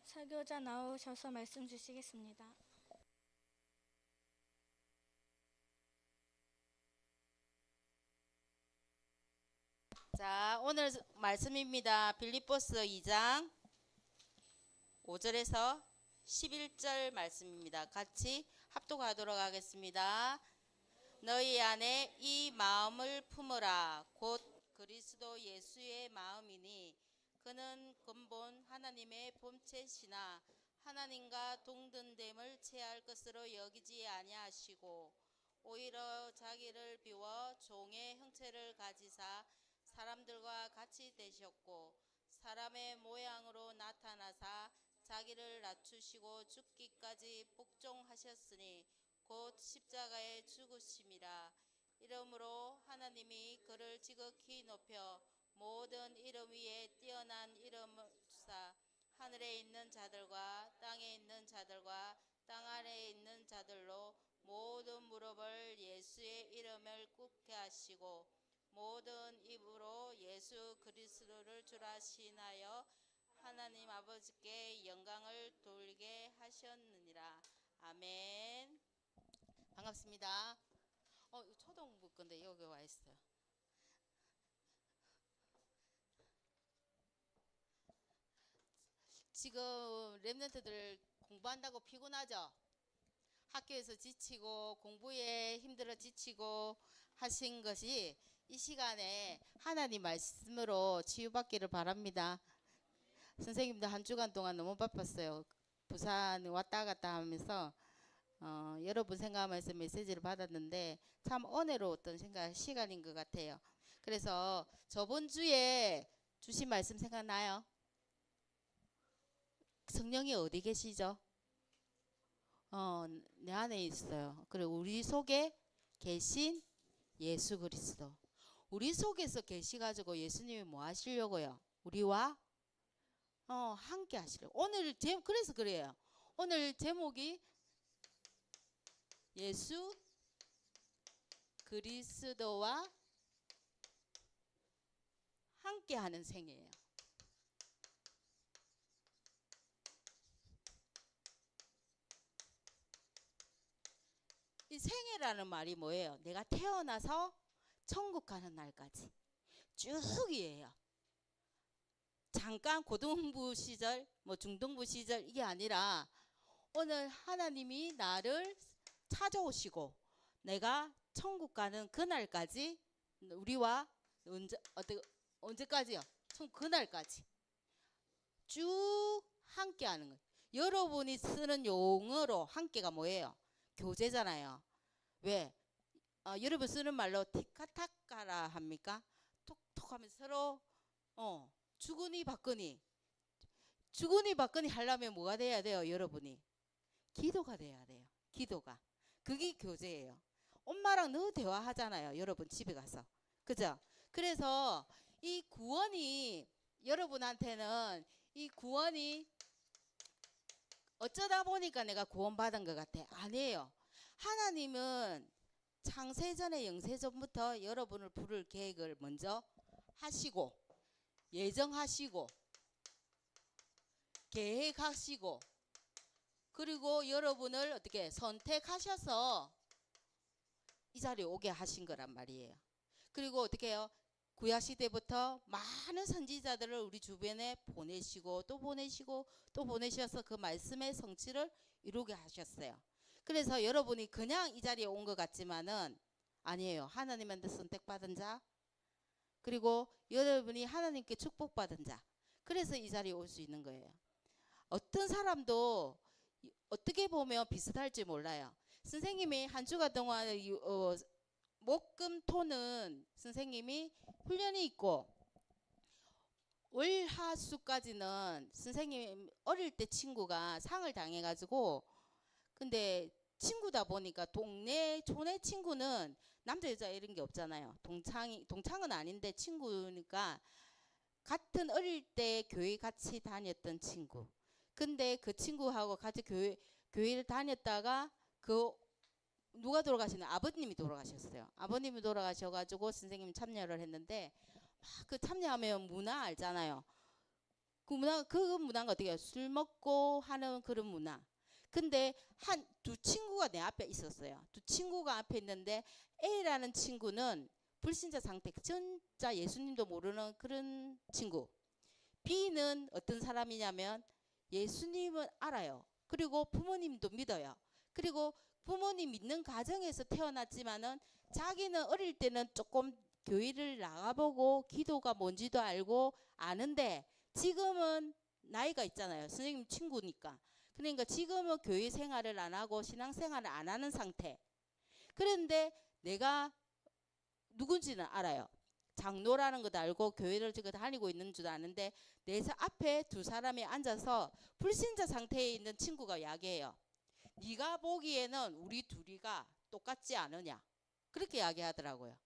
설교자 나오셔서 말씀 주시겠습니다. 자, 오늘 말씀입니다. 빌립보서 2장 5절에서 11절 말씀입니다. 같이 합독하도록 하겠습니다. 너희 안에 이 마음을 품으라. 곧 그리스도 예수의 마음이니 그는 근본 하나님의 본체시나 하나님과 동등됨을 체할 것으로 여기지 아니하시고 오히려 자기를 비워 종의 형체를 가지사 사람들과 같이 되셨고 사람의 모양으로 나타나사 자기를 낮추시고 죽기까지 복종하셨으니 곧 십자가에 죽으심이라. 이러므로 하나님이 그를 지극히 높여 모든 이름 위에 뛰어난 이름을 주사 하늘에 있는 자들과 땅에 있는 자들과 땅 아래에 있는 자들로 모든 무릎을 예수의 이름을 꿇게 하시고 모든 입으로 예수 그리스도를 주라 시인하여 하나님 아버지께 영광을 돌리게 하셨느니라. 아멘. 반갑습니다. 이거 초등부 건데 여기 와 있어요. 지금 랩런트들 공부한다고 피곤하죠? 학교에서 지치고 공부에 힘들어 지치고 하신 것이 이 시간에 하나님 말씀으로 치유받기를 바랍니다. 선생님도 한 주간 동안 너무 바빴어요. 부산 왔다 갔다 하면서 여러분 생각하면서 메시지를 받았는데 참 은혜로웠던 시간인 것 같아요. 그래서 저번 주에 주신 말씀 생각나요? 성령이 어디 계시죠? 내 안에 있어요. 그리고 우리 속에 계신 예수 그리스도. 우리 속에서 계시가지고 예수님이 뭐 하시려고요? 우리와 함께 하시려고. 오늘 그래서 그래요. 오늘 제목이 예수 그리스도와 함께 하는 생이에요. 이 생애라는 말이 뭐예요? 내가 태어나서 천국 가는 날까지 쭉이에요. 잠깐 고등부 시절, 중등부 시절 이게 아니라 오늘 하나님이 나를 찾아오시고 내가 천국 가는 그날까지 우리와 언제까지요? 그날까지 쭉 함께 하는 거예요. 여러분이 쓰는 용어로 함께가 뭐예요? 교제잖아요. 왜? 여러분 쓰는 말로 티카타카라 합니까? 톡톡 하면서 서로 주거니 받거니 하려면 뭐가 돼야 돼요? 여러분이 기도가 돼야 돼요. 기도가. 그게 교제예요. 엄마랑 너 대화하잖아요. 여러분 집에 가서. 그죠? 그래서 이 구원이 여러분한테는 이 구원이 어쩌다 보니까 내가 구원받은 것 같아. 아니에요. 하나님은 창세전에 영세전부터 여러분을 부를 계획을 먼저 하시고 예정하시고 계획하시고 그리고 여러분을 어떻게 선택하셔서 이 자리에 오게 하신 거란 말이에요. 그리고 어떻게 해요? 구약시대부터 많은 선지자들을 우리 주변에 보내시고 또 보내시고 또 보내셔서 그 말씀의 성취를 이루게 하셨어요. 그래서 여러분이 그냥 이 자리에 온 것 같지만은 아니에요. 하나님한테 선택받은 자 그리고 여러분이 하나님께 축복받은 자 그래서 이 자리에 올 수 있는 거예요. 어떤 사람도 어떻게 보면 비슷할지 몰라요. 선생님이 한 주간 동안 목금토는 선생님이 훈련이 있고 월화수까지는 선생님 어릴 때 친구가 상을 당해가지고 근데 친구다 보니까 촌의 친구는 남자 여자 이런 게 없잖아요. 동창은 아닌데 친구니까 같은 어릴 때 교회 같이 다녔던 친구. 근데 그 친구하고 같이 교회를 다녔다가 누가 돌아가시나? 아버님이 돌아가셨어요. 아버님이 돌아가셔가지고 선생님 참여를 했는데 그 참여하면 문화 알잖아요. 그 문화가 어떻게 해요? 술 먹고 하는 그런 문화. 근데 두 친구가 내 앞에 있었어요. 두 친구가 앞에 있는데 A라는 친구는 불신자 상태, 진짜 예수님도 모르는 그런 친구. B는 어떤 사람이냐면 예수님은 알아요. 그리고 부모님도 믿어요. 그리고 부모님 믿는 가정에서 태어났지만은 자기는 어릴 때는 조금 교회를 나가보고 기도가 뭔지도 알고 아는데 지금은 나이가 있잖아요. 선생님 친구니까. 그러니까 지금은 교회 생활을 안 하고 신앙 생활을 안 하는 상태. 그런데 내가 누군지는 알아요. 장로라는 것도 알고 교회를 지금 다니고 있는 줄 아는데 내 앞에 두 사람이 앉아서 불신자 상태에 있는 친구가 이야기해요. 네가 보기에는 우리 둘이가 똑같지 않으냐. 그렇게 이야기하더라고요.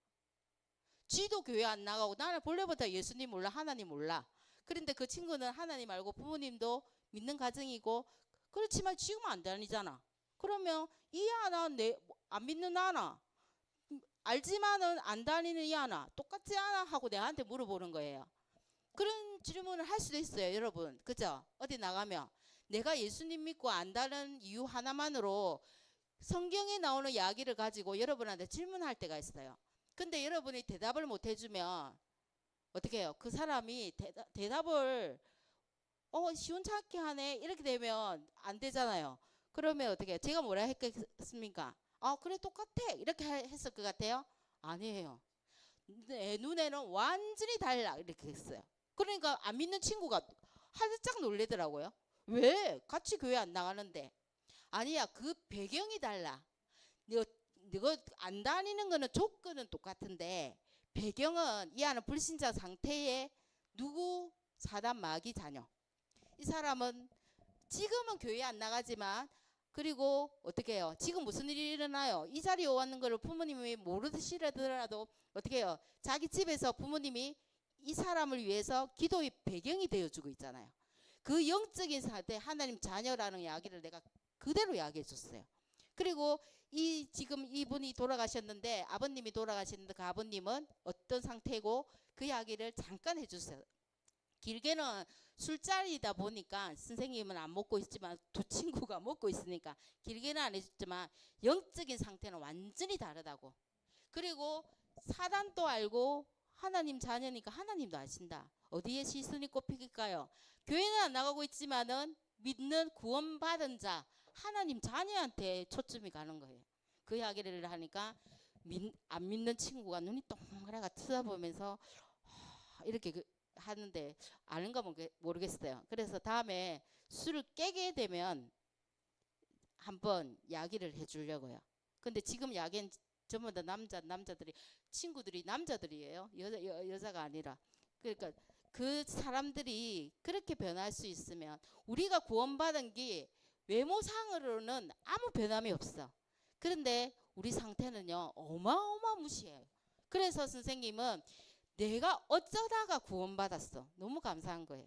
쥐도 교회 안 나가고 나는 본래부터 예수님 몰라 하나님 몰라. 그런데 그 친구는 하나님 알고 부모님도 믿는 가정이고 그렇지만 지금 안 다니잖아. 그러면 이 하나 안 믿는 하나 알지만은 안 다니는 이 하나 똑같지 않아 하고 내한테 물어보는 거예요. 그런 질문을 할 수도 있어요, 여러분. 그죠? 어디 나가면 내가 예수님 믿고 안다는 이유 하나만으로 성경에 나오는 이야기를 가지고 여러분한테 질문할 때가 있어요. 근데 여러분이 대답을 못 해주면 어떻게 해요? 그 사람이 대답을 시원찮게 하네 이렇게 되면 안 되잖아요. 그러면 어떻게 해요? 제가 뭐라 했겠습니까? 그래 똑같아 이렇게 했을 것 같아요? 아니에요. 내 눈에는 완전히 달라 이렇게 했어요. 그러니까 안 믿는 친구가 활짝 놀래더라고요. 왜? 같이 교회 안 나가는데. 아니야, 그 배경이 달라. 너가 안 다니는 거는 조건은 똑같은데 배경은 이 안은 불신자 상태에 누구? 사단 마귀 자녀. 이 사람은 지금은 교회 안 나가지만 그리고 어떻게 해요? 지금 무슨 일이 일어나요? 이 자리에 왔는 거를 부모님이 모르시더라도 어떻게 해요? 자기 집에서 부모님이 이 사람을 위해서 기도의 배경이 되어주고 있잖아요. 그 영적인 상태 하나님 자녀라는 이야기를 내가 그대로 이야기해 줬어요. 그리고 지금 이분이 돌아가셨는데 아버님이 돌아가셨는데 그 아버님은 어떤 상태고 그 이야기를 잠깐 해주세요. 길게는 술자리다 보니까 선생님은 안 먹고 있지만 두 친구가 먹고 있으니까 길게는 안 해줬지만 영적인 상태는 완전히 다르다고. 그리고 사단도 알고 하나님 자녀니까 하나님도 아신다. 어디에 시선이 꼽힐까요? 교회는 안 나가고 있지만은 믿는 구원받은 자 하나님 자녀한테 초점이 가는 거예요. 그 이야기를 하니까 안 믿는 친구가 눈이 동그랗게 쳐다보면서 이렇게 하는데 아는가 모르겠어요. 그래서 다음에 술을 깨게 되면 한번 이야기를 해주려고요. 근데 지금 이야기는 전부 다 남자들이 친구들이 남자들이에요. 여자가 아니라. 그러니까 그 사람들이 그렇게 변할 수 있으면 우리가 구원받은 게 외모상으로는 아무 변함이 없어. 그런데 우리 상태는요 어마어마무시해요. 그래서 선생님은 내가 어쩌다가 구원받았어. 너무 감사한 거예요.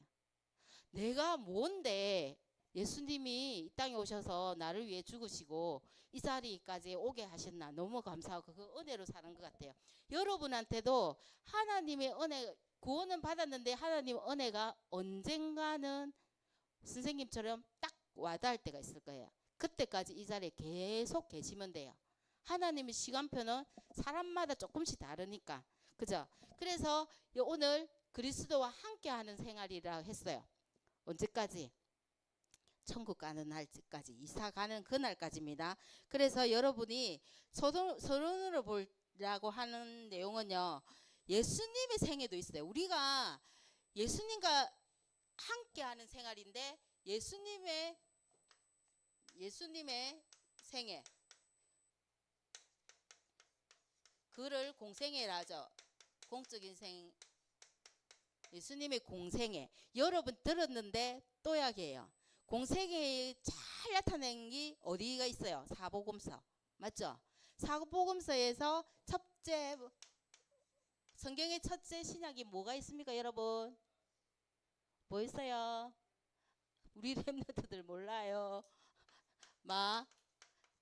내가 뭔데 예수님이 이 땅에 오셔서 나를 위해 죽으시고 이 자리까지 오게 하셨나. 너무 감사하고 그 은혜로 사는 것 같아요. 여러분한테도 하나님의 은혜 구원은 받았는데 하나님 은혜가 언젠가는 선생님처럼 딱 와닿을 때가 있을 거예요. 그때까지 이 자리에 계속 계시면 돼요. 하나님의 시간표는 사람마다 조금씩 다르니까. 그죠? 그래서 오늘 그리스도와 함께하는 생활이라 했어요. 언제까지? 천국 가는 날까지, 이사 가는 그날까지입니다. 그래서 여러분이 서론으로 보려고 하는 내용은요. 예수님의 생애도 있어요. 우리가 예수님과 함께하는 생활인데 예수님의 생애 그를 공생애라 하죠. 공적인 생 예수님의 공생애 여러분 들었는데 또 이야기해요. 공생애에 잘 나타낸 게 어디가 있어요? 사복음서 맞죠? 사복음서에서 첫째 성경의 첫째 신약이 뭐가 있습니까 여러분? 뭐 있어요? 우리 랩너트들 몰라요.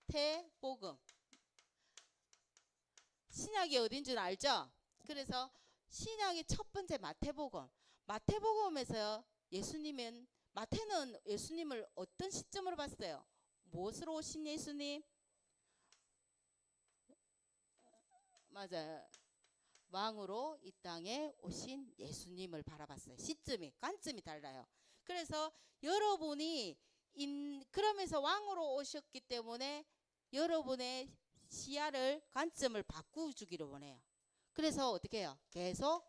마태복음 신약이 어딘 줄 알죠? 그래서 신약의 첫 번째 마태복음에서 예수님은 마태는 예수님을 어떤 시점으로 봤어요? 무엇으로 오신 예수님? 맞아요. 왕으로 이 땅에 오신 예수님을 바라봤어요. 시점이, 관점이 달라요. 그래서 여러분이 그러면서 왕으로 오셨기 때문에 여러분의 시야를, 관점을 바꾸주기를 원해요. 그래서 어떻게 해요? 계속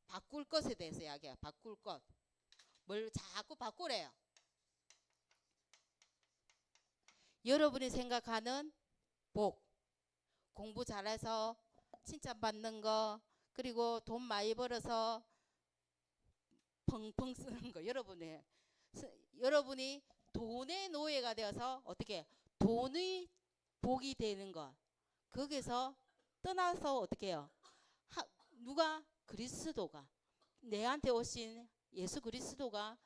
바꿀 것에 대해서 이야기해요. 바꿀 것. 뭘 자꾸 바꾸래요. 여러분이 생각하는 복, 공부 잘해서 칭찬받는 거, 그리고 돈 많이 벌어서 펑펑 쓰는 거. 여러분이 돈의 노예가 되어서 어떻게 돈의 복이 되는 것. 거기서 떠나서 어떻게 해요? 누가? 그리스도가, 내한테 오신 예수 그리스도가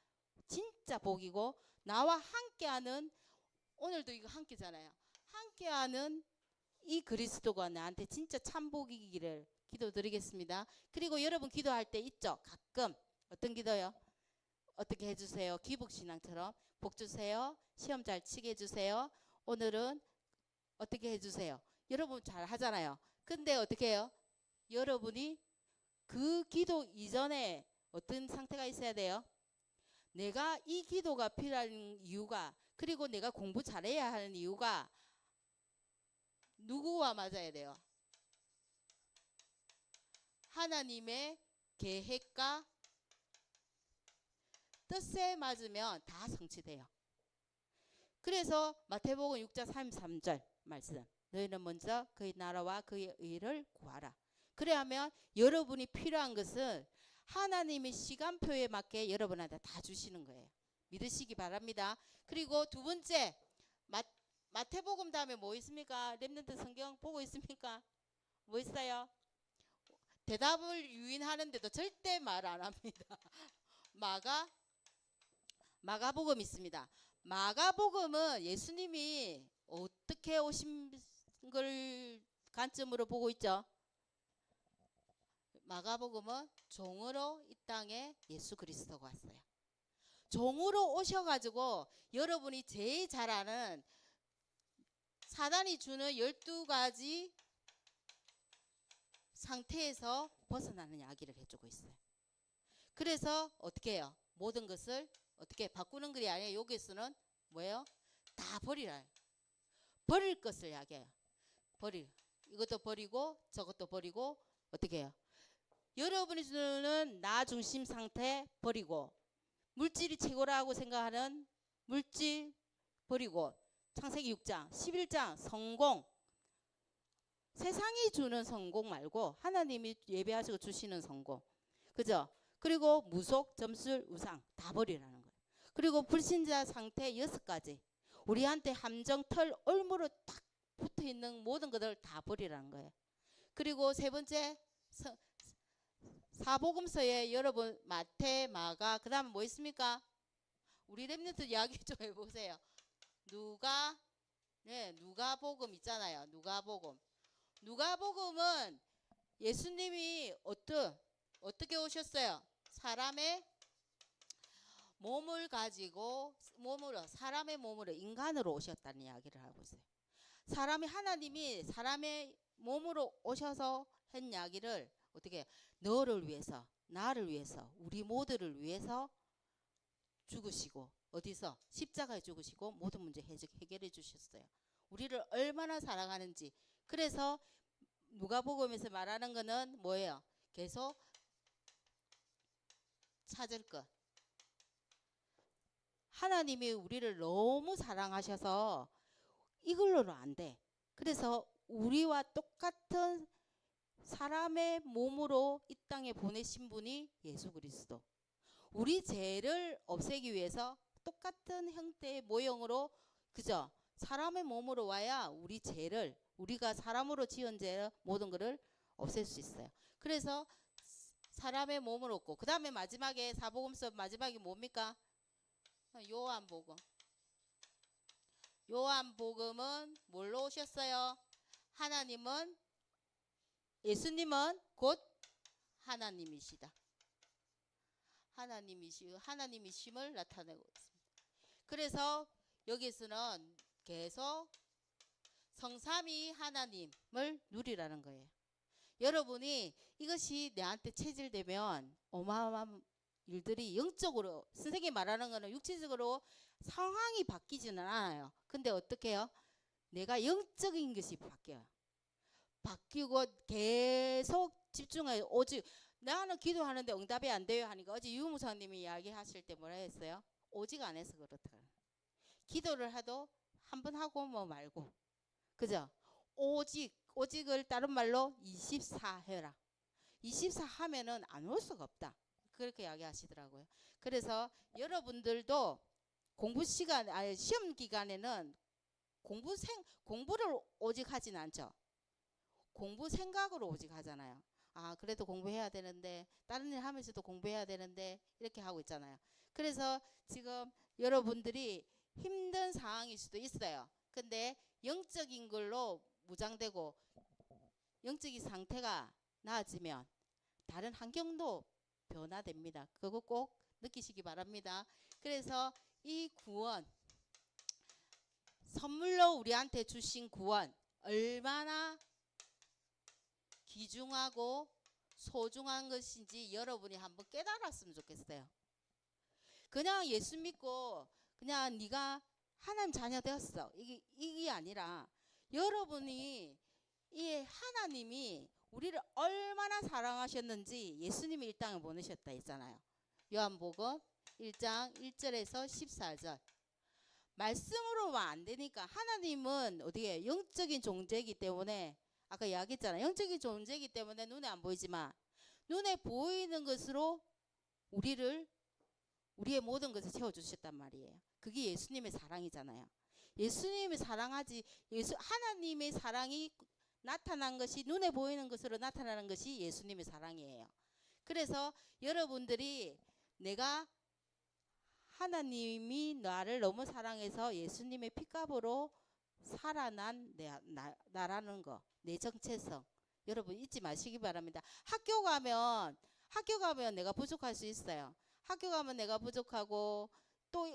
진짜 복이고, 나와 함께하는, 오늘도 이거 함께잖아요. 함께하는 이 그리스도가 나한테 진짜 참복이기를 기도드리겠습니다. 그리고 여러분 기도할 때 있죠? 가끔 어떤 기도요? 어떻게 해주세요? 기복신앙처럼 복 주세요. 시험 잘 치게 해주세요. 오늘은 어떻게 해주세요? 여러분 잘 하잖아요. 근데 어떻게 해요? 여러분이 그 기도 이전에 어떤 상태가 있어야 돼요? 내가 이 기도가 필요한 이유가, 그리고 내가 공부 잘해야 하는 이유가 누구와 맞아야 돼요? 하나님의 계획과 뜻에 맞으면 다 성취돼요. 그래서 마태복음 6장 33절 말씀, 너희는 먼저 그의 나라와 그의 의를 구하라. 그래야면 여러분이 필요한 것은 하나님의 시간표에 맞게 여러분한테 다 주시는 거예요. 믿으시기 바랍니다. 그리고 두 번째, 마태복음 다음에 뭐 있습니까? 렘넌트 성경 보고 있습니까? 뭐 있어요? 대답을 유인하는데도 절대 말 안 합니다. 마가복음 있습니다. 마가복음은 예수님이 어떻게 오신 걸 관점으로 보고 있죠? 마가복음은 종으로 이 땅에 예수 그리스도가 왔어요. 종으로 오셔가지고 여러분이 제일 잘 아는 사단이 주는 12가지 상태에서 벗어나는 이야기를 해주고 있어요. 그래서 어떻게 해요? 모든 것을 어떻게 바꾸는 글이 아니에요. 여기서는 뭐예요? 다 버리라. 버릴 것을 이야기해요. 이것도 버리고 저것도 버리고 어떻게 해요? 여러분이 주는 나 중심 상태 버리고, 물질이 최고라고 생각하는 물질 버리고, 창세기 6장 11장 성공, 세상이 주는 성공 말고 하나님이 예배하시고 주시는 성공, 그죠? 그리고 무속, 점술, 우상 다 버리라는 거예요. 그리고 불신자 상태 6가지, 우리한테 함정, 털, 올무로 딱 붙어있는 모든 것들을 다 버리라는 거예요. 그리고 세 번째, 사복음서에 여러분 마태, 마가, 그 다음에 뭐 있습니까? 우리 렘넌트 이야기 좀 해보세요. 누가복음 있잖아요. 누가복음은 예수님이 어떻게 오셨어요? 사람의 몸을 가지고, 사람의 몸으로, 인간으로 오셨다는 이야기를 하고 있어요. 하나님이 사람의 몸으로 오셔서 한 이야기를 어떻게 해요? 너를 위해서, 나를 위해서, 우리 모두를 위해서 죽으시고, 어디서? 십자가에 죽으시고 모든 문제 해결해 주셨어요. 우리를 얼마나 사랑하는지. 그래서 누가복음에서 말하는 거는 뭐예요? 계속 찾을 것. 하나님이 우리를 너무 사랑하셔서 이걸로는 안 돼. 그래서 우리와 똑같은 사람의 몸으로 이 땅에 보내신 분이 예수 그리스도. 우리 죄를 없애기 위해서 똑같은 형태의 모형으로, 그죠? 사람의 몸으로 와야 우리 죄를, 우리가 사람으로 지은 죄 모든 것을 없앨 수 있어요. 그래서 사람의 몸을 얻고, 그 다음에 마지막에 사복음서 마지막에 뭡니까? 요한복음은 뭘로 오셨어요? 예수님은 곧 하나님이시다. 하나님이심을 나타내고 있습니다. 그래서 여기서는 계속 성삼위 하나님을 누리라는 거예요. 여러분이 이것이 내한테 체질되면 어마어마한 일들이 영적으로, 선생님이 말하는 거는 육체적으로 상황이 바뀌지는 않아요. 근데 어떻게 해요? 내가 영적인 것이 바뀌어요. 바뀌고 계속 집중해. 오직 나는 기도하는데 응답이 안 돼요 하니까 어제 유무사님이 이야기하실 때 뭐라 했어요? 오직 안 해서 그렇다. 기도를 해도 한 번 하고 뭐 말고, 그죠? 오직을 다른 말로 24 해라. 24 하면은 안 올 수가 없다. 그렇게 이야기하시더라고요. 그래서 여러분들도 시험 기간에는 공부를 오직 하진 않죠. 공부 생각으로 오직 하잖아요. 아, 그래도 공부해야 되는데, 다른 일 하면서도 공부해야 되는데, 이렇게 하고 있잖아요. 그래서 지금 여러분들이 힘든 상황일 수도 있어요. 근데 영적인 걸로 무장되고 영적인 상태가 나아지면 다른 환경도 변화됩니다. 그거 꼭 느끼시기 바랍니다. 그래서 이 구원, 선물로 우리한테 주신 구원 얼마나 귀중하고 소중한 것인지 여러분이 한번 깨달았으면 좋겠어요. 그냥 예수 믿고 그냥 네가 하나님 자녀 되었어, 이게 아니라 여러분이 이 하나님이 우리를 얼마나 사랑하셨는지 예수님이 이 땅에 보내셨다 했잖아요. 요한복음 1장 1절에서 14절. 말씀으로만 안 되니까, 하나님은 어디에 영적인 존재이기 때문에, 아까 이야기했잖아요. 영적인 존재이기 때문에 눈에 안 보이지만 눈에 보이는 것으로 우리의 모든 것을 채워주셨단 말이에요. 그게 예수님의 사랑이잖아요. 예수님이 사랑하지, 하나님의 사랑이 나타난 것이, 눈에 보이는 것으로 나타나는 것이 예수님의 사랑이에요. 그래서 여러분들이 내가 하나님이 나를 너무 사랑해서 예수님의 피값으로 살아난 나라는 거, 내 정체성, 여러분 잊지 마시기 바랍니다. 학교 가면 내가 부족할 수 있어요. 학교 가면 내가 부족하고, 또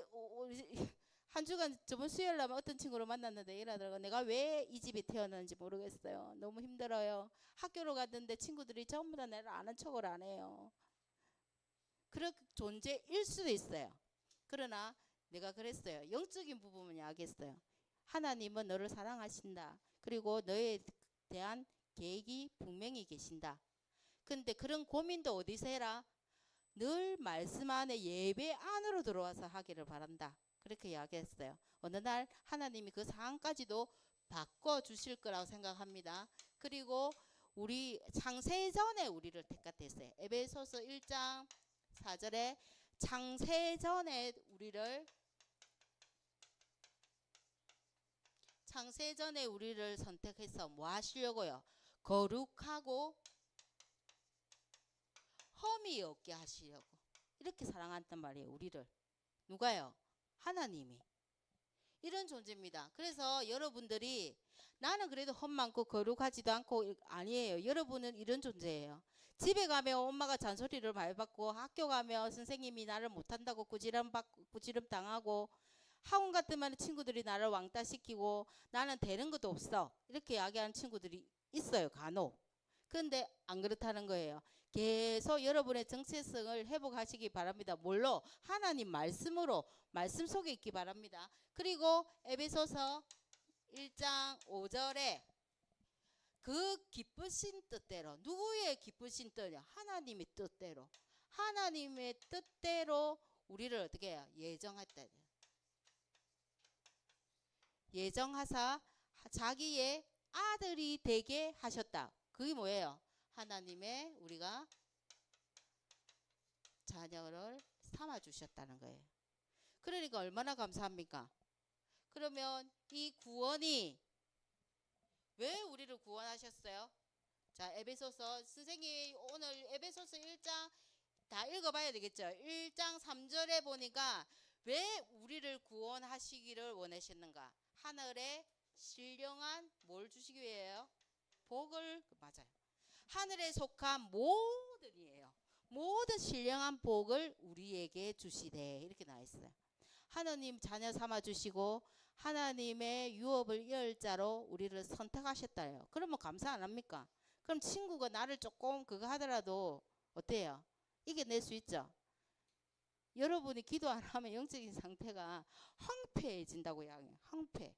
한 주간 저번 수요일 날 어떤 친구를 만났는데 이러더라고. 내가 왜 이 집에 태어났는지 모르겠어요. 너무 힘들어요. 학교로 갔는데 친구들이 전부 다 나를 아는 척을 안 해요. 그런 존재일 수도 있어요. 그러나 내가 그랬어요. 영적인 부분은 이야기했어요. 하나님은 너를 사랑하신다. 그리고 너에 대한 계획이 분명히 계신다. 근데 그런 고민도 어디서 해라? 늘 말씀 안에, 예배 안으로 들어와서 하기를 바란다. 그렇게 이야기했어요. 어느 날 하나님이 그 상황까지도 바꿔주실 거라고 생각합니다. 그리고 우리 창세전에 우리를 택하셨어요. 에베소서 1장 4절에 창세전에 우리를 선택해서 뭐 하시려고요? 거룩하고 흠이 없게 하시려고 이렇게 사랑한단 말이에요. 우리를. 누가요? 하나님이. 이런 존재입니다. 그래서 여러분들이 나는 그래도 흠 많고 거룩하지도 않고, 아니에요. 여러분은 이런 존재예요. 집에 가면 엄마가 잔소리를 많이 받고, 학교 가면 선생님이 나를 못한다고 꾸지람 당하고, 학원 같으면 친구들이 나를 왕따시키고, 나는 되는 것도 없어, 이렇게 이야기하는 친구들이 있어요, 간혹. 근데 안 그렇다는 거예요. 계속 여러분의 정체성을 회복하시기 바랍니다. 뭘로? 하나님 말씀으로, 말씀 속에 있기 바랍니다. 그리고 에베소서 1장 5절에 그 기쁘신 뜻대로, 누구의 기쁘신 뜻이냐? 하나님의 뜻대로, 하나님의 뜻대로 우리를 어떻게 해요? 예정했다. 예정하사 자기의 아들이 되게 하셨다. 그게 뭐예요? 하나님의 우리가 자녀를 삼아 주셨다는 거예요. 그러니까 얼마나 감사합니까? 그러면 이 구원이 왜 우리를 구원하셨어요? 자, 에베소서, 선생님이 오늘 에베소서 1장 다 읽어봐야 되겠죠. 1장 3절에 보니까 왜 우리를 구원하시기를 원하셨는가? 하늘에 신령한 뭘 주시기 위해요? 복을, 맞아요. 하늘에 속한 모든이에요. 모든 신령한 복을 우리에게 주시되 이렇게 나와 있어요. 하나님 자녀 삼아 주시고 하나님의 유업을 이을 자로 우리를 선택하셨다요. 그러면 감사 안 합니까? 그럼 친구가 나를 조금 그거 하더라도 어때요? 이겨낼 수 있죠. 여러분이 기도 안 하면 영적인 상태가 황폐해진다고 이야기해요. 황폐.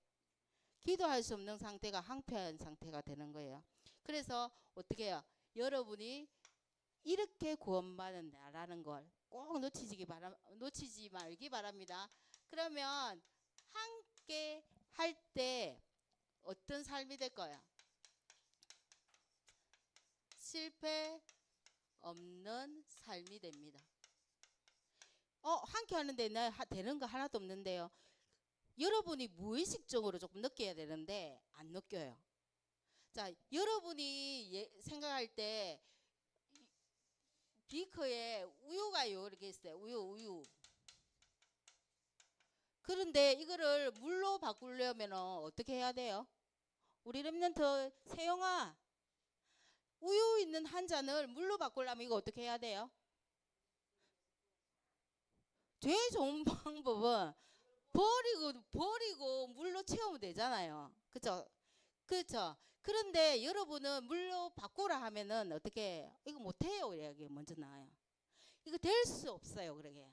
기도할 수 없는 상태가 황폐한 상태가 되는 거예요. 그래서 어떻게 해요? 여러분이 이렇게 구원받은 나라는 걸 꼭 놓치지 말기 바랍니다. 그러면 함께 할 때 어떤 삶이 될 거야? 실패 없는 삶이 됩니다. 함께 하는데 되는 거 하나도 없는데요. 여러분이 무의식적으로 조금 느껴야 되는데 안 느껴요. 자, 여러분이 생각할 때 비커에 우유가 이렇게 있어요. 우유. 그런데 이거를 물로 바꾸려면 어떻게 해야 돼요? 우리 랩런트 세영아, 우유 있는 한 잔을 물로 바꾸려면 이거 어떻게 해야 돼요? 제일 좋은 방법은 버리고 물로 채우면 되잖아요. 그쵸? 그렇죠. 그런데 여러분은 물로 바꾸라 하면은 어떻게 이거 못해요. 이야기 먼저 나와요. 이거 될 수 없어요. 그러게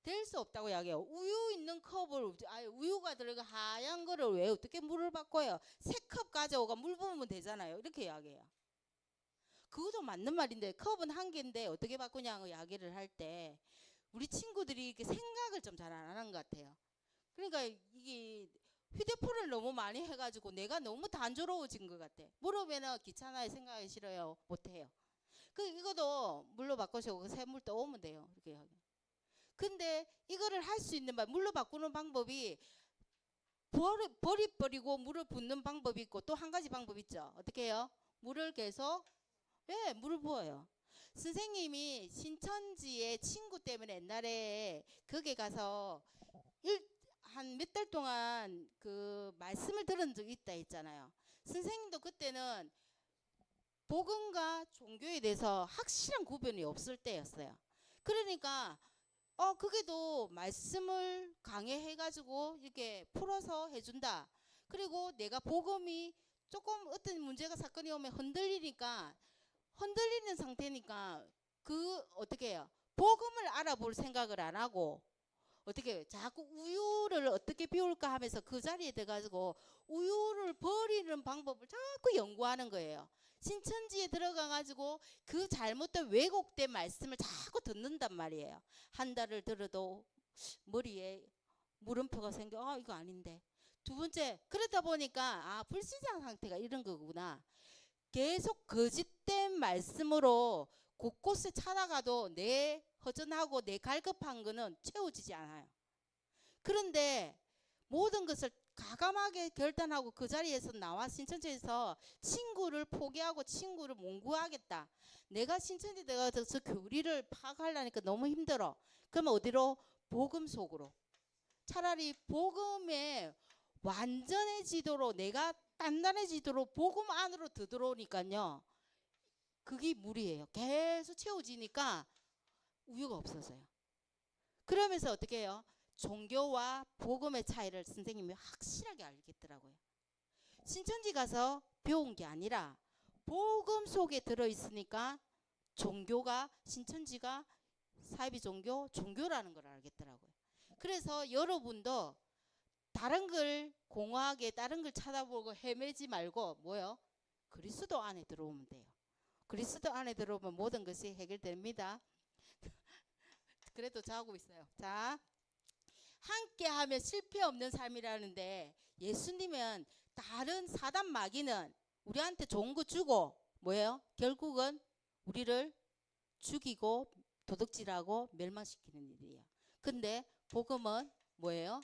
될 수 없다고 이야기해요. 우유 있는 컵을 우유가 들어가 하얀 거를 왜 어떻게 물을 바꿔요? 새 컵 가져오가 물 부으면 되잖아요. 이렇게 이야기해요. 그것도 맞는 말인데 컵은 한 개인데 어떻게 바꾸냐고 이야기를 할 때 우리 친구들이 이렇게 생각을 좀 잘 안 하는 것 같아요. 그러니까 이게 휴대폰을 너무 많이 해가지고 내가 너무 단조로워진 것 같아. 물으면은 귀찮아요. 생각하기 싫어요. 못해요. 이거도 물로 바꾸시고 새 물 떠오면 돼요. 이렇게 하게. 근데 이거를 할 수 있는 물로 바꾸는 방법이 버리고 물을 붓는 방법이 있고 또 한 가지 방법이 있죠. 어떻게 해요? 물을 계속 물을 부어요. 선생님이 신천지의 친구 때문에 옛날에 거기 가서 한 몇 달 동안 그 말씀을 들은 적이 있다 했잖아요. 선생님도 그때는 복음과 종교에 대해서 확실한 구분이 없을 때였어요. 그러니까 그게도 말씀을 강해해가지고 이렇게 풀어서 해준다. 그리고 내가 복음이 조금 어떤 문제가 사건이 오면 흔들리는 상태니까 어떻게 해요? 복음을 알아볼 생각을 안 하고 어떻게 자꾸 우유를 어떻게 비울까 하면서 그 자리에 들어가지고 우유를 버리는 방법을 자꾸 연구하는 거예요. 신천지에 들어가가지고 그 잘못된 왜곡된 말씀을 자꾸 듣는단 말이에요. 한 달을 들어도 머리에 물음표가 생겨. 이거 아닌데. 두 번째, 그러다 보니까 불신앙 상태가 이런 거구나. 계속 거짓된 말씀으로 곳곳에 찾아가도 내 허전하고 내 갈급한 거는 채워지지 않아요. 그런데 모든 것을 과감하게 결단하고 그 자리에서 나와 신천지에서 친구를 포기하고 친구를 몽구하겠다. 내가 신천지 들어가서 교리를 파악하려니까 너무 힘들어. 그러면 어디로? 복음 속으로. 차라리 복음에 완전해지도록 내가 단단해지도록 복음 안으로 들어오니까요. 그게 물이에요. 계속 채워지니까 우유가 없어져요. 그러면서 어떻게 해요? 종교와 복음의 차이를 선생님이 확실하게 알겠더라고요. 신천지 가서 배운 게 아니라 복음 속에 들어있으니까 신천지가 사이비 종교라는 걸 알겠더라고요. 그래서 여러분도 다른 걸 공허하게 다른 걸 찾아보고 헤매지 말고 뭐요? 그리스도 안에 들어오면 돼요. 그리스도 안에 들어오면 모든 것이 해결됩니다. 그래도 자고 있어요. 자, 함께 하면 실패 없는 삶이라는데 예수님은 다른 사단 마귀는 우리한테 좋은 거 주고 뭐예요? 결국은 우리를 죽이고 도둑질하고 멸망시키는 일이에요. 근데 복음은 뭐예요?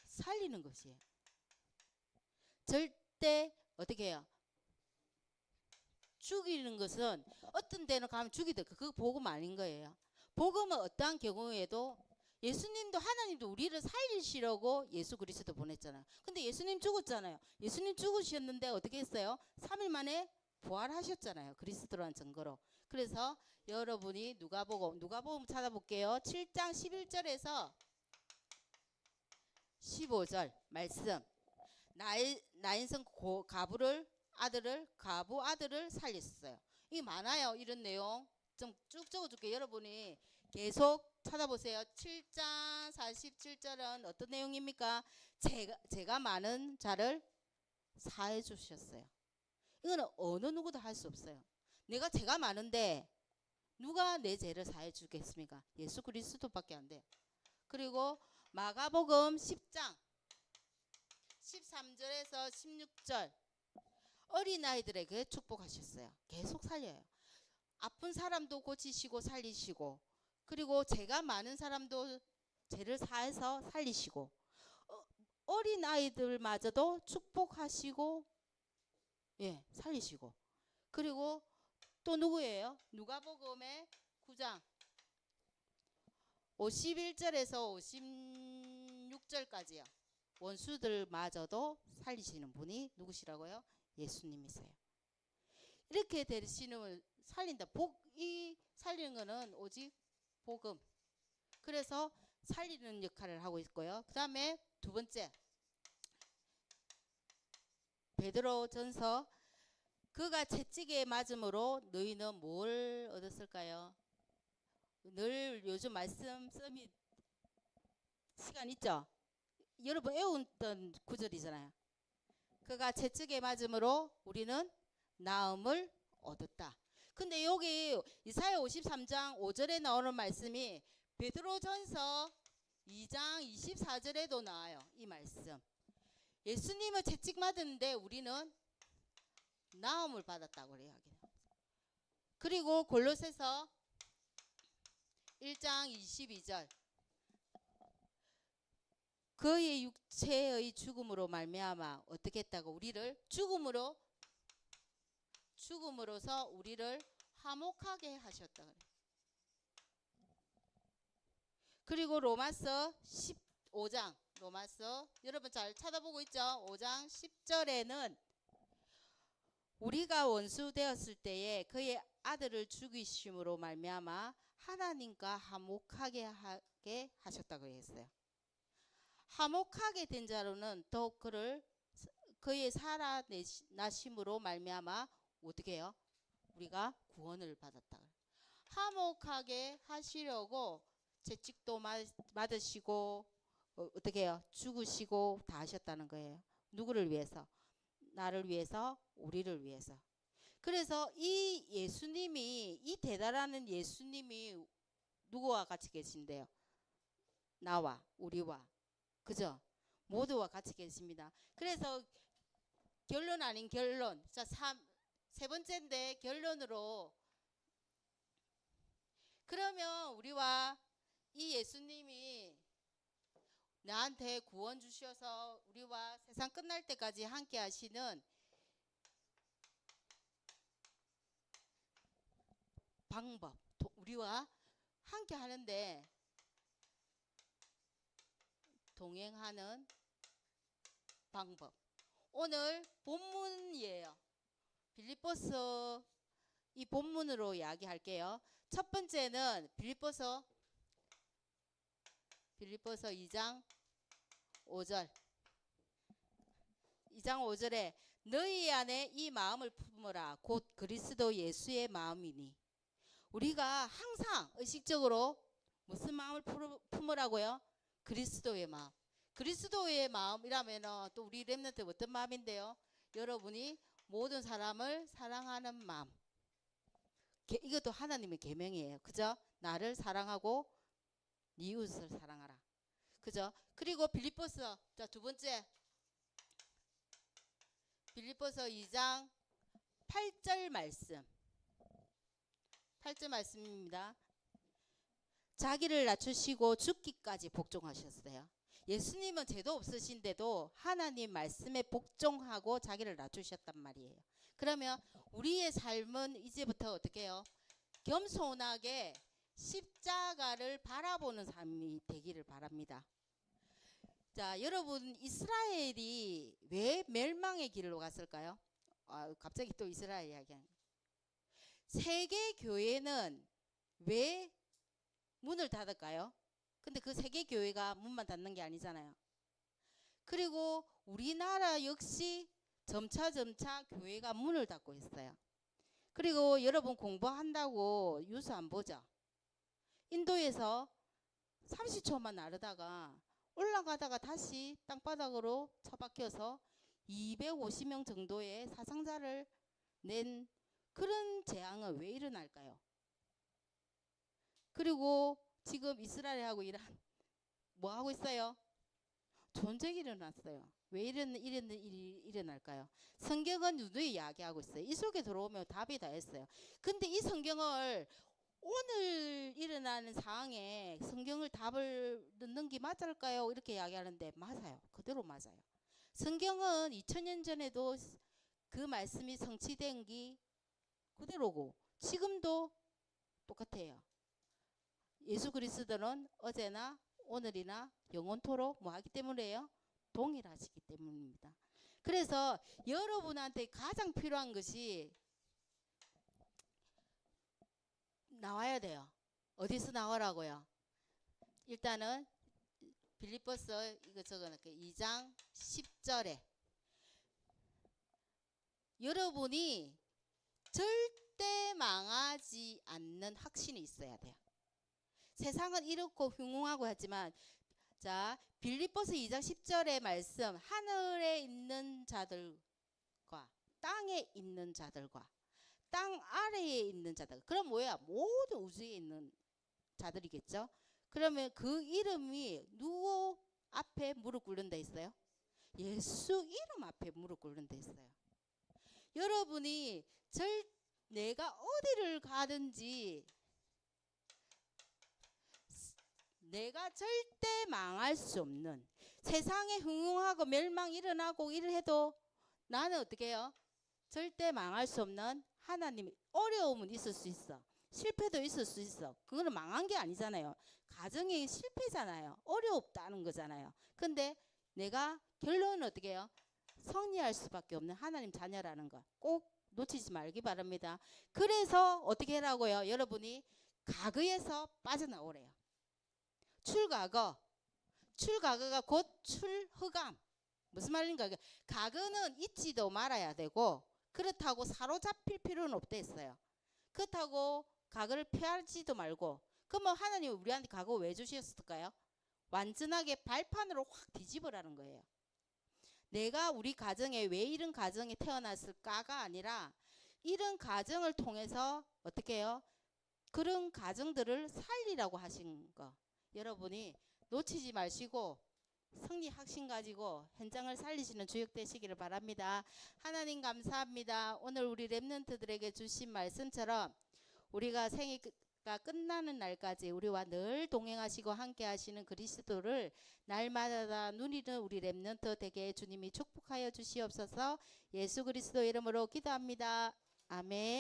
살리는 것이에요. 절대 어떻게 해요? 죽이는 것은 어떤 데는 가면 죽이다. 그거 복음 아닌 거예요. 복음은 어떠한 경우에도 예수님도 하나님도 우리를 살리시려고 예수 그리스도 보냈잖아요. 근데 예수님 죽었잖아요. 예수님 죽으셨는데 어떻게 했어요? 3일 만에 부활하셨잖아요. 그리스도라는 증거로. 그래서 여러분이 누가복음 찾아볼게요. 7장 11절에서 15절 말씀. 나인성 가부 아들을 살렸어요. 이 많아요. 이런 내용 좀 쭉 적어줄게요. 여러분이 계속 찾아보세요. 7장 47절은 어떤 내용입니까? 제가 많은 자를 사해 주셨어요. 이거는 어느 누구도 할 수 없어요. 제가 많은데 누가 내 죄를 사해 주겠습니까? 예수 그리스도밖에 안 돼요. 그리고 마가복음 10장 13절에서 16절 어린아이들에게 축복하셨어요. 계속 살려요. 아픈 사람도 고치시고 살리시고, 그리고 죄가 많은 사람도 죄를 사해서 살리시고, 어린아이들마저도 축복하시고, 예, 살리시고. 그리고 또 누구예요? 누가복음의 9장 51절에서 56절까지요. 원수들마저도 살리시는 분이 누구시라고요? 예수님이세요. 이렇게 되시는 살린다. 이 살리는 거는 오직 복음. 그래서 살리는 역할을 하고 있고요. 그 다음에 두 번째, 베드로전서 그가 채찍에 맞음으로 너희는 뭘 얻었을까요? 늘 요즘 말씀 서밋 시간 있죠? 여러분 외웠던 구절이잖아요. 그가 채찍에 맞음으로 우리는 나음을 얻었다. 근데 여기 이사야 53장 5절에 나오는 말씀이 베드로전서 2장 24절에도 나와요. 이 말씀. 예수님은 채찍 맞았는데 우리는 나음을 받았다고 그래요. 그리고 골로새서 1장 22절 그의 육체의 죽음으로 말미암아 어떻게 했다고 우리를 죽음으로서 우리를 화목하게 하셨다 그래요. 그리고 로마서 15장 로마서 여러분 잘 찾아보고 있죠? 5장 10절에는 우리가 원수 되었을 때에 그의 아들을 죽이심으로 말미암아 하나님과 화목하게 하게 하셨다고 했어요. 화목하게 된 자로는 더욱 그의 살아나심으로 말미암아 어떻게 해요? 우리가 구원을 받았다. 화목하게 하시려고 채찍도 맞으시고 어떻게 해요? 죽으시고 다 하셨다는 거예요. 누구를 위해서? 나를 위해서, 우리를 위해서. 그래서 이 예수님이, 이 대단한 예수님이 누구와 같이 계신데요? 나와, 우리와. 그죠? 모두와 같이 계십니다. 그래서 결론 아닌 결론. 자, 세 번째인데 결론으로. 그러면 우리와 이 예수님이 나한테 구원 주셔서 우리와 세상 끝날 때까지 함께 하시는 방법, 우리와 함께 하는데 동행하는 방법. 오늘 본문이에요. 빌립보서 이 본문으로 이야기할게요. 첫 번째는 빌립보서 2장 5절. 2장 5절에 너희 안에 이 마음을 품으라 곧 그리스도 예수의 마음이니. 우리가 항상 의식적으로 무슨 마음을 품으라고요? 그리스도의 마음. 그리스도의 마음이라면 또 우리 렘넌트 어떤 마음인데요? 여러분이 모든 사람을 사랑하는 마음. 이것도 하나님의 계명이에요. 그죠? 나를 사랑하고 네 이웃을 사랑하라. 그죠? 그리고 빌립보서 두 번째 빌립보서 2장 8절 말씀. 8절 말씀입니다. 자기를 낮추시고 죽기까지 복종하셨어요. 예수님은 죄도 없으신데도 하나님 말씀에 복종하고 자기를 낮추셨단 말이에요. 그러면 우리의 삶은 이제부터 어떻게 해요? 겸손하게 십자가를 바라보는 삶이 되기를 바랍니다. 자, 여러분 이스라엘이 왜 멸망의 길로 갔을까요? 갑자기 또 이스라엘 이야기하는. 세계 교회는 왜 문을 닫을까요? 근데 그 세계 교회가 문만 닫는 게 아니잖아요. 그리고 우리나라 역시 점차 교회가 문을 닫고 있어요. 그리고 여러분 공부한다고 뉴스 안 보죠? 인도에서 30초만 나르다가 올라가다가 다시 땅바닥으로 처박혀서 250명 정도의 사상자를 낸 그런 재앙은 왜 일어날까요? 그리고 지금 이스라엘하고 이란 뭐 하고 있어요? 전쟁이 일어났어요. 왜 이런 일이 일어날까요? 성경은 누누이 이야기하고 있어요. 이 속에 들어오면 답이 다 했어요. 근데 이 성경을 오늘 일어나는 상황에 성경을 답을 넣는 게 맞을까요? 이렇게 이야기하는데 맞아요. 그대로 맞아요. 성경은 2000년 전에도 그 말씀이 성취된 게 그대로고 지금도 똑같아요. 예수 그리스도는 어제나 오늘이나 영원토록 뭐 하기 때문에요? 동일하시기 때문입니다. 그래서 여러분한테 가장 필요한 것이 나와야 돼요. 어디서 나오라고요? 일단은 빌립보서 이거 적어놓을게요. 2장 10절에 여러분이 절대 망하지 않는 확신이 있어야 돼요. 세상은 이렇고 흉흉하고 하지만 자 빌립보서 2장 10절의 말씀 하늘에 있는 자들과 땅에 있는 자들과 땅 아래에 있는 자들 그럼 뭐야? 모든 우주에 있는 자들이겠죠. 그러면 그 이름이 누구 앞에 무릎 꿇는 데 있어요? 예수 이름 앞에 무릎 꿇는 데 있어요. 여러분이 내가 어디를 가든지 내가 절대 망할 수 없는 세상에 흉흉하고 멸망 일어나고 일을 해도 나는 어떻게 해요? 절대 망할 수 없는 하나님. 어려움은 있을 수 있어. 실패도 있을 수 있어. 그거는 망한 게 아니잖아요. 가정이 실패잖아요. 어렵다는 거잖아요. 근데 내가 결론은 어떻게 해요? 승리할 수밖에 없는 하나님 자녀라는 거 꼭 놓치지 말기 바랍니다. 그래서 어떻게 하라고요? 여러분이 과거에서 빠져나오래요. 출과거가 곧 출허감. 무슨 말인가? 과거는 잊지도 말아야 되고 그렇다고 사로잡힐 필요는 없다 했어요. 그렇다고 과거를 피하지도 말고 그러면 하나님이 우리한테 과거 왜 주셨을까요? 완전하게 발판으로 확 뒤집으라는 거예요. 내가 우리 가정에 왜 이런 가정에 태어났을까가 아니라 이런 가정을 통해서 어떻게 해요? 그런 가정들을 살리라고 하신 거. 여러분이 놓치지 마시고 승리 확신 가지고 현장을 살리시는 주역 되시기를 바랍니다. 하나님 감사합니다. 오늘 우리 렘넌트들에게 주신 말씀처럼 우리가 생애가 끝나는 날까지 우리와 늘 동행하시고 함께 하시는 그리스도를 날마다 누리는 우리 렘넌트 되게 주님이 축복하여 주시옵소서. 예수 그리스도 이름으로 기도합니다. 아멘.